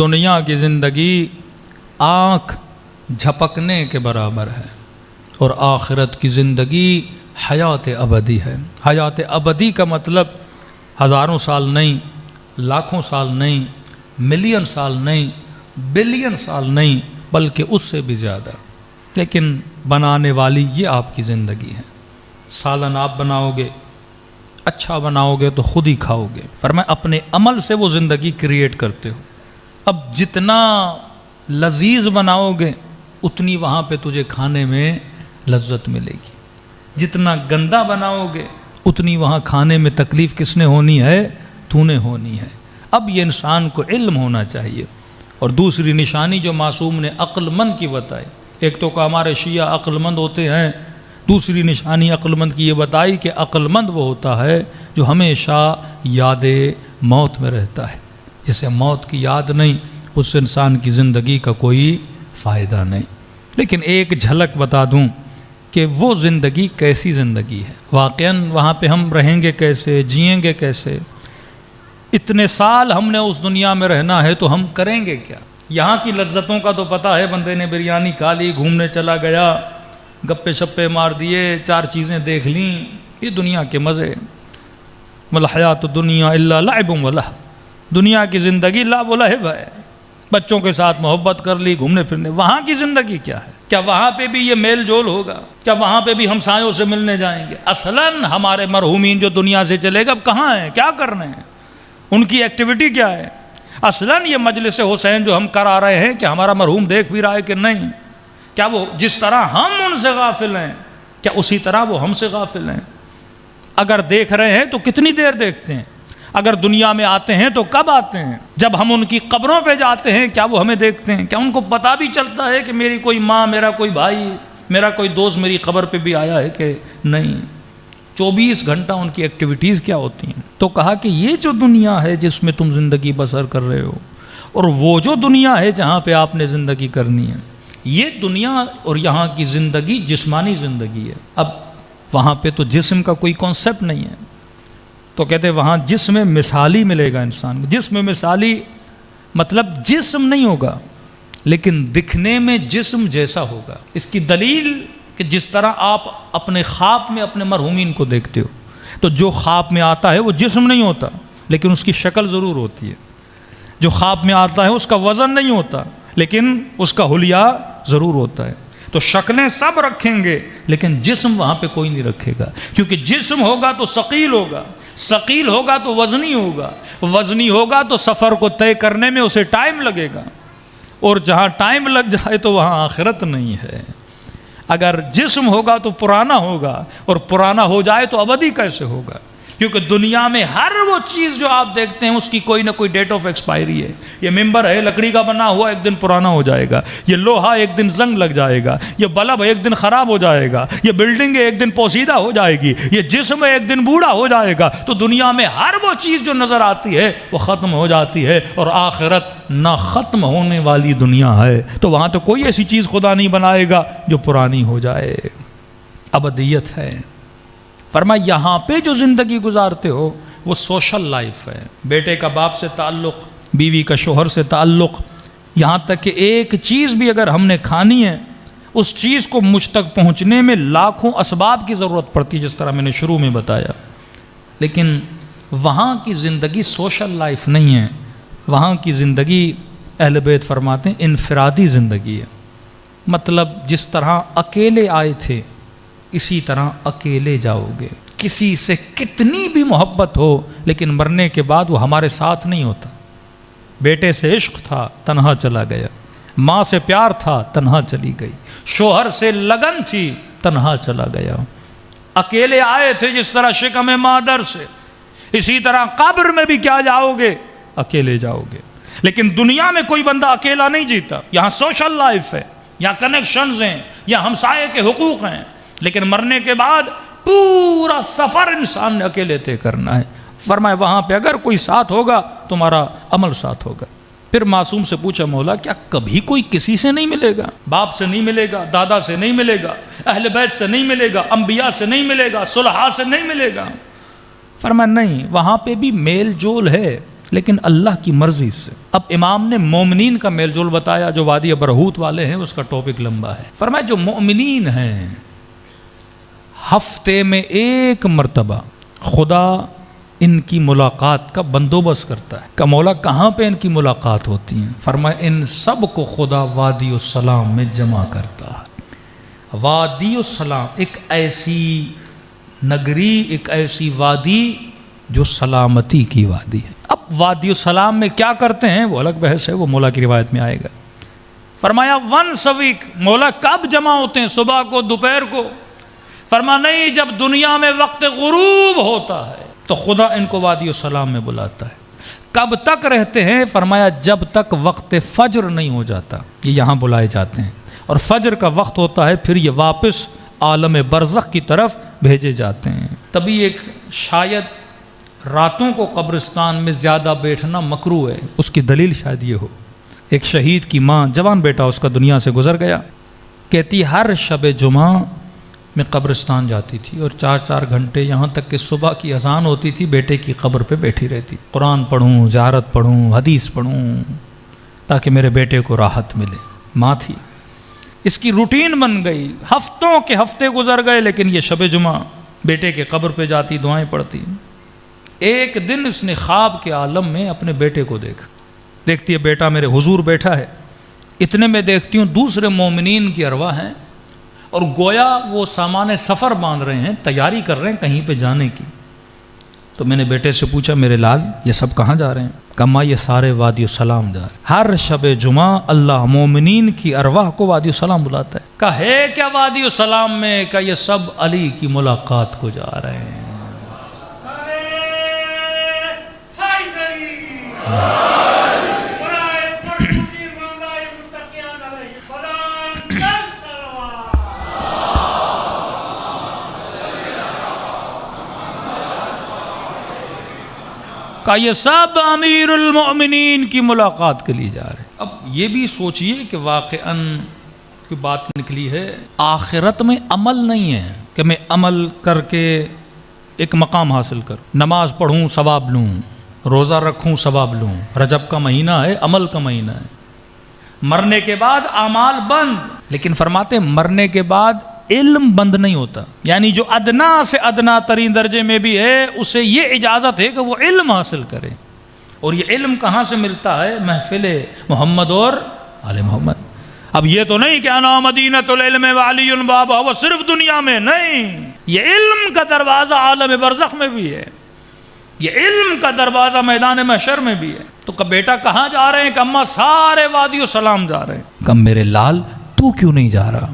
دنیا کی زندگی آنکھ جھپکنے کے برابر ہے اور آخرت کی زندگی حیات ابدی ہے۔ حیات ابدی کا مطلب ہزاروں سال نہیں، لاکھوں سال نہیں، ملین سال نہیں، بلین سال نہیں، بلکہ اس سے بھی زیادہ۔ لیکن بنانے والی یہ آپ کی زندگی ہے۔ سالن آپ بناؤ گے، اچھا بناؤ گے تو خود ہی کھاؤ گے۔ فرمایا اپنے عمل سے وہ زندگی کریٹ کرتے ہو۔ اب جتنا لذیذ بناؤ گے اتنی وہاں پہ تجھے کھانے میں لذت ملے گی، جتنا گندا بناؤ گے اتنی وہاں کھانے میں تکلیف کس نے ہونی ہے؟ تو نے ہونی ہے۔ اب یہ انسان کو علم ہونا چاہیے۔ اور دوسری نشانی جو معصوم نے عقل مند کی بتائی، ایک تو کہ ہمارے شیعہ عقل مند ہوتے ہیں، دوسری نشانی عقل مند کی یہ بتائی کہ عقل مند وہ ہوتا ہے جو ہمیشہ یاد موت میں رہتا ہے۔ جسے موت کی یاد نہیں اس انسان کی زندگی کا کوئی فائدہ نہیں۔ لیکن ایک جھلک بتا دوں کہ وہ زندگی کیسی زندگی ہے، واقعاً وہاں پہ ہم رہیں گے کیسے، جئیں گے کیسے؟ اتنے سال ہم نے اس دنیا میں رہنا ہے تو ہم کریں گے کیا؟ یہاں کی لذتوں کا تو پتہ ہے، بندے نے بریانی کھا لی، گھومنے چلا گیا، گپے شپے مار دیے، چار چیزیں دیکھ لیں، یہ دنیا کے مزے۔ ملحیات الدنیا الا لعب و لہو، دنیا کی زندگی لعب و لہو ہے۔ بچوں کے ساتھ محبت کر لی، گھومنے پھرنے۔ وہاں کی زندگی کیا ہے؟ کیا وہاں پہ بھی یہ میل جول ہوگا؟ کیا وہاں پہ بھی ہمسایوں سے ملنے جائیں گے؟ اصلاً ہمارے مرحومین جو دنیا سے چلے گئے اب کہاں ہیں، کیا کرنے ہیں، ان کی ایکٹیویٹی کیا ہے؟ اصلاً یہ مجلس حسین جو ہم کرا رہے ہیں کہ ہمارا مرحوم دیکھ بھی رہا ہے کہ نہیں؟ کیا وہ جس طرح ہم ان سے غافل ہیں کیا اسی طرح وہ ہم سے غافل ہیں؟ اگر دیکھ رہے ہیں تو کتنی دیر دیکھتے ہیں؟ اگر دنیا میں آتے ہیں تو کب آتے ہیں؟ جب ہم ان کی قبروں پہ جاتے ہیں کیا وہ ہمیں دیکھتے ہیں؟ کیا ان کو پتہ بھی چلتا ہے کہ میری کوئی ماں، میرا کوئی بھائی، میرا کوئی دوست میری قبر پہ بھی آیا ہے کہ نہیں؟ 24 گھنٹہ ان کی ایکٹیویٹیز کیا ہوتی ہیں؟ تو کہا کہ یہ جو دنیا ہے جس میں تم زندگی بسر کر رہے ہو، اور وہ جو دنیا ہے جہاں پہ آپ نے زندگی کرنی ہے، یہ دنیا اور یہاں کی زندگی جسمانی زندگی ہے۔ اب وہاں پہ تو جسم کا کوئی کانسیپٹ نہیں ہے، تو کہتے وہاں جسم مثالی ملے گا انسان کو۔ جسم مثالی مطلب جسم نہیں ہوگا لیکن دکھنے میں جسم جیسا ہوگا۔ اس کی دلیل کہ جس طرح آپ اپنے خواب میں اپنے مرحومین کو دیکھتے ہو تو جو خواب میں آتا ہے وہ جسم نہیں ہوتا لیکن اس کی شکل ضرور ہوتی ہے۔ جو خواب میں آتا ہے اس کا وزن نہیں ہوتا لیکن اس کا حلیہ ضرور ہوتا ہے۔ تو شکلیں سب رکھیں گے لیکن جسم وہاں پہ کوئی نہیں رکھے گا، کیونکہ جسم ہوگا تو ثقیل ہوگا، ثقیل ہوگا تو وزنی ہوگا، وزنی ہوگا تو سفر کو طے کرنے میں اسے ٹائم لگے گا، اور جہاں ٹائم لگ جائے تو وہاں آخرت نہیں ہے۔ اگر جسم ہوگا تو پرانا ہوگا، اور پرانا ہو جائے تو ابدی کیسے ہوگا؟ کیونکہ دنیا میں ہر وہ چیز جو آپ دیکھتے ہیں اس کی کوئی نہ کوئی ڈیٹ آف ایکسپائری ہے۔ یہ ممبر ہے لکڑی کا بنا ہوا، ایک دن پرانا ہو جائے گا، یہ لوہا ایک دن زنگ لگ جائے گا، یہ بلب ایک دن خراب ہو جائے گا، یہ بلڈنگ ایک دن پوسیدہ ہو جائے گی، یہ جسم ایک دن بوڑھا ہو جائے گا۔ تو دنیا میں ہر وہ چیز جو نظر آتی ہے وہ ختم ہو جاتی ہے، اور آخرت نہ ختم ہونے والی دنیا ہے، تو وہاں تو کوئی ایسی چیز خدا نہیں بنائے گا جو پرانی ہو جائے، ابدیت ہے۔ فرمایا یہاں پہ جو زندگی گزارتے ہو وہ سوشل لائف ہے، بیٹے کا باپ سے تعلق، بیوی کا شوہر سے تعلق، یہاں تک کہ ایک چیز بھی اگر ہم نے کھانی ہے اس چیز کو مجھ تک پہنچنے میں لاکھوں اسباب کی ضرورت پڑتی ہے، جس طرح میں نے شروع میں بتایا۔ لیکن وہاں کی زندگی سوشل لائف نہیں ہے، وہاں کی زندگی اہل بیت فرماتے ہیں انفرادی زندگی ہے۔ مطلب جس طرح اکیلے آئے تھے اسی طرح اکیلے جاؤ گے۔ کسی سے کتنی بھی محبت ہو لیکن مرنے کے بعد وہ ہمارے ساتھ نہیں ہوتا۔ بیٹے سے عشق تھا تنہا چلا گیا، ماں سے پیار تھا تنہا چلی گئی، شوہر سے لگن تھی تنہا چلا گیا۔ اکیلے آئے تھے جس طرح شکم مادر سے، اسی طرح قبر میں بھی کیا جاؤ گے؟ اکیلے جاؤ گے۔ لیکن دنیا میں کوئی بندہ اکیلا نہیں جیتا، یہاں سوشل لائف ہے، یہاں کنیکشنز ہیں، یہاں ہمسائے کے حقوق ہیں، لیکن مرنے کے بعد پورا سفر انسان نے اکیلے طے کرنا ہے۔ فرمایا وہاں پہ اگر کوئی ساتھ ہوگا تمہارا عمل ساتھ ہوگا۔ پھر معصوم سے پوچھا مولا کیا کبھی کوئی کسی سے نہیں ملے گا؟ باپ سے نہیں ملے گا، دادا سے نہیں ملے گا، اہل بیت سے نہیں ملے گا، انبیاء سے نہیں ملے گا، صلحاء سے نہیں ملے گا؟ فرمایا نہیں، وہاں پہ بھی میل جول ہے، لیکن اللہ کی مرضی سے۔ اب امام نے مومنین کا میل جول بتایا، جو وادی برہوت والے ہیں اس کا ٹاپک لمبا ہے۔ فرمایا جو مومنین ہیں ہفتے میں ایک مرتبہ خدا ان کی ملاقات کا بندوبست کرتا ہے۔ کہ مولا کہاں پہ ان کی ملاقات ہوتی ہیں؟ فرمایا ان سب کو خدا وادی السلام میں جمع کرتا ہے۔ وادی السلام ایک ایسی نگری، ایک ایسی وادی جو سلامتی کی وادی ہے۔ اب وادی السلام میں کیا کرتے ہیں وہ الگ بحث ہے، وہ مولا کی روایت میں آئے گا۔ فرمایا ونس اے ویک، مولا کب جمع ہوتے ہیں؟ صبح کو، دوپہر کو؟ فرمایا نہیں، جب دنیا میں وقت غروب ہوتا ہے تو خدا ان کو وادی السلام میں بلاتا ہے۔ کب تک رہتے ہیں؟ فرمایا جب تک وقت فجر نہیں ہو جاتا یہ یہاں بلائے جاتے ہیں، اور فجر کا وقت ہوتا ہے پھر یہ واپس عالم برزخ کی طرف بھیجے جاتے ہیں۔ تبھی ایک شاید راتوں کو قبرستان میں زیادہ بیٹھنا مکروہ ہے، اس کی دلیل شاید یہ ہو۔ ایک شہید کی ماں، جوان بیٹا اس کا دنیا سے گزر گیا، کہتی ہر شب جمعہ میں قبرستان جاتی تھی اور 4 گھنٹے یہاں تک کہ صبح کی اذان ہوتی تھی بیٹے کی قبر پہ بیٹھی رہتی، قرآن پڑھوں، زیارت پڑھوں، حدیث پڑھوں تاکہ میرے بیٹے کو راحت ملے۔ ماں تھی، اس کی روٹین بن گئی، ہفتوں کے ہفتے گزر گئے، لیکن یہ شب جمعہ بیٹے کے قبر پہ جاتی، دعائیں پڑھتی۔ ایک دن اس نے خواب کے عالم میں اپنے بیٹے کو دیکھا، دیکھتی ہے بیٹا میرے حضور بیٹھا ہے، اتنے میں دیکھتی ہوں دوسرے مومنین کی ارواح ہیں اور گویا وہ سامان سفر باندھ رہے ہیں، تیاری کر رہے ہیں کہیں پہ جانے کی۔ تو میں نے بیٹے سے پوچھا میرے لال یہ سب کہاں جا رہے ہیں؟ کہا یہ سارے وادی السلام جا رہے ہیں۔ ہر شب جمعہ اللہ مومنین کی ارواح کو وادی السلام بلاتا ہے۔ کہا ہے کیا وادی السلام میں؟ کہا یہ سب علی کی ملاقات کو جا رہے ہیں۔ کہ یہ سب امیر المؤمنین کی ملاقات کے لیے جا رہے ہیں۔ اب یہ بھی سوچئے کہ واقعاً کی بات نکلی ہے، آخرت میں عمل نہیں ہے کہ میں عمل کر کے ایک مقام حاصل کروں، نماز پڑھوں ثواب لوں، روزہ رکھوں ثواب لوں۔ رجب کا مہینہ ہے، عمل کا مہینہ ہے، مرنے کے بعد اعمال بند۔ لیکن فرماتے ہیں مرنے کے بعد علم بند نہیں ہوتا، یعنی جو ادنا سے ادنا ترین درجے میں بھی ہے اسے یہ اجازت ہے کہ وہ علم حاصل کرے۔ اور یہ علم کہاں سے ملتا ہے؟ محفل محمد اور آل محمد۔ اب یہ تو نہیں کہ انا مدینۃ العلم وعلی بابا، وہ صرف دنیا میں نہیں، یہ علم کا دروازہ عالم برزخ میں بھی ہے، یہ علم کا دروازہ میدان محشر میں بھی ہے۔ تو کہ بیٹا کہاں جا رہے ہیں؟ کہ اماں سارے وادی السلام جا رہے ہیں۔ کہ میرے لال تو کیوں نہیں جا رہا؟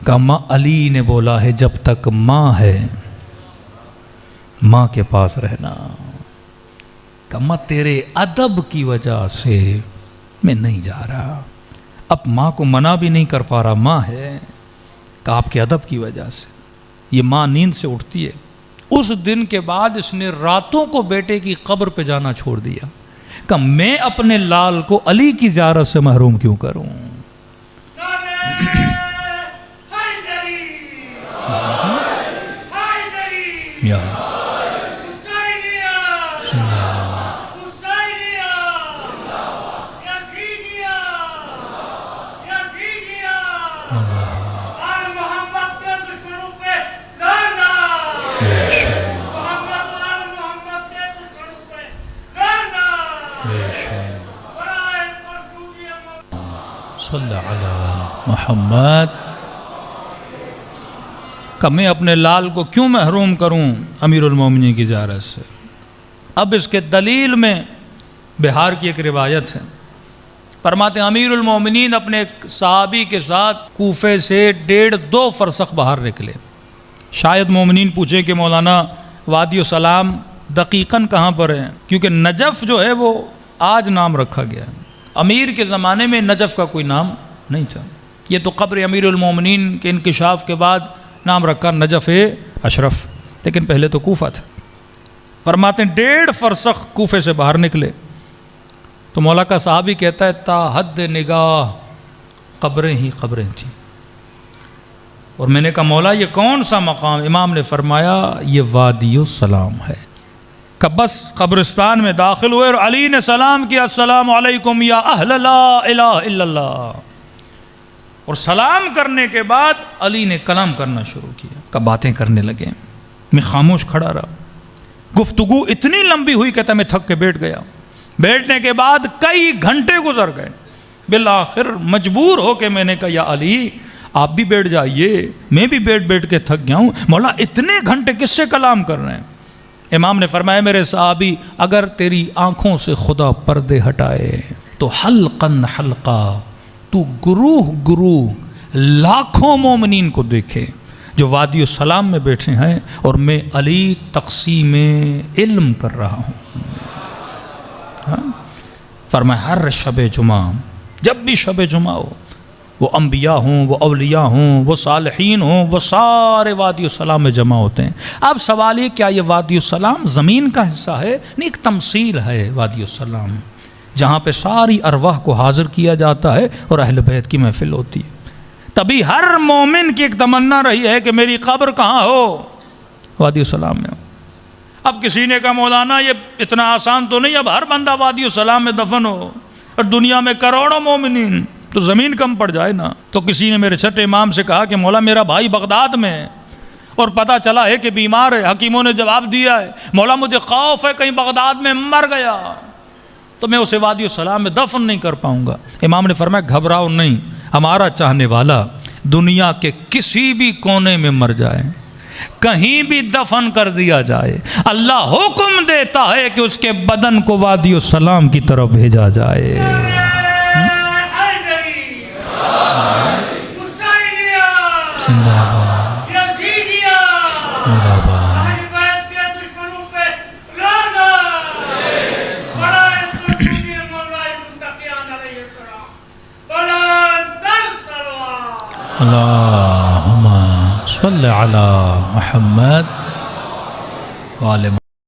کہ ماں علی نے بولا ہے جب تک ماں ہے ماں کے پاس رہنا۔ کہ ماں تیرے ادب کی وجہ سے میں نہیں جا رہا، اب ماں کو منع بھی نہیں کر پا رہا، ماں ہے۔ کہ آپ کے ادب کی وجہ سے یہ ماں نیند سے اٹھتی ہے۔ اس دن کے بعد اس نے راتوں کو بیٹے کی قبر پہ جانا چھوڑ دیا کہ میں اپنے لال کو علی کی زیارت سے محروم کیوں کروں۔ صلی علی محمد۔ کہ میں اپنے لال کو کیوں محروم کروں امیر المومنین کی زیارت سے؟ اب اس کے دلیل میں بہار کی ایک روایت ہے، فرماتے ہیں امیر المومنین اپنے ایک صحابی کے ساتھ کوفے سے 1.5-2 فرسخ باہر نکلے۔ شاید مومنین پوچھیں کہ مولانا وادی السلام دقیقاً کہاں پر ہے؟ کیونکہ نجف جو ہے وہ آج نام رکھا گیا ہے، امیر کے زمانے میں نجف کا کوئی نام نہیں تھا، یہ تو قبر امیر المومنین کے انکشاف کے بعد نام رکھا نجف اشرف، لیکن پہلے تو کوفہ تھا۔ فرماتے ہیں 1.5 فرسخ کوفے سے باہر نکلے تو مولا کا صحابی کہتا ہے تا حد نگاہ قبریں ہی قبریں تھیں، اور میں نے کہا مولا یہ کون سا مقام؟ امام نے فرمایا یہ وادی السلام ہے۔ کہ بس قبرستان میں داخل ہوئے اور علی نے سلام کیا، السلام علیکم یا اہل لا الہ الا اللہ، اور سلام کرنے کے بعد علی نے کلام کرنا شروع کیا، کہ باتیں کرنے لگے، میں خاموش کھڑا رہا، گفتگو اتنی لمبی ہوئی کہ میں تھک کے بیٹھ گیا، بیٹھنے کے بعد کئی گھنٹے گزر گئے، بالآخر مجبور ہو کے میں نے کہا یا علی آپ بھی بیٹھ جائیے، میں بھی بیٹھ کے تھک گیا ہوں، مولا اتنے گھنٹے کس سے کلام کر رہے ہیں؟ امام نے فرمایا میرے صحابی اگر تیری آنکھوں سے خدا پردے ہٹائے تو حلقاً حلقہ تو گروہ گروہ لاکھوں مومنین کو دیکھے جو وادی السلام میں بیٹھے ہیں اور میں علی تقسیم علم کر رہا ہوں۔ فرمایا ہر شب جمعہ، جب بھی شب جمعہ ہو، وہ انبیاء ہوں، وہ اولیاء ہوں، وہ صالحین ہوں، وہ سارے وادی السلام میں جمع ہوتے ہیں۔ اب سوال یہ کیا یہ وادی السلام زمین کا حصہ ہے؟ نہیں، ایک تمثیل ہے وادی السلام، جہاں پہ ساری ارواح کو حاضر کیا جاتا ہے اور اہل بیت کی محفل ہوتی ہے۔ تبھی ہر مومن کی ایک تمنا رہی ہے کہ میری قبر کہاں ہو؟ وادی السلام میں ہو۔ اب کسی نے کہا مولانا یہ اتنا آسان تو نہیں، اب ہر بندہ وادی السلام میں دفن ہو اور دنیا میں کروڑوں مومنین، تو زمین کم پڑ جائے نا۔ تو کسی نے میرے چھٹے امام سے کہا کہ مولا میرا بھائی بغداد میں ہے اور پتہ چلا ہے کہ بیمار ہے، حکیموں نے جواب دیا ہے مولا مجھے خوف ہے کہیں بغداد میں مر گیا تو میں اسے وادی السلام میں دفن نہیں کر پاؤں گا۔ امام نے فرمایا گھبراؤ نہیں، ہمارا چاہنے والا دنیا کے کسی بھی کونے میں مر جائے، کہیں بھی دفن کر دیا جائے، اللہ حکم دیتا ہے کہ اس کے بدن کو وادی السلام کی طرف بھیجا جائے۔ اللہم صلی علی محمد وآل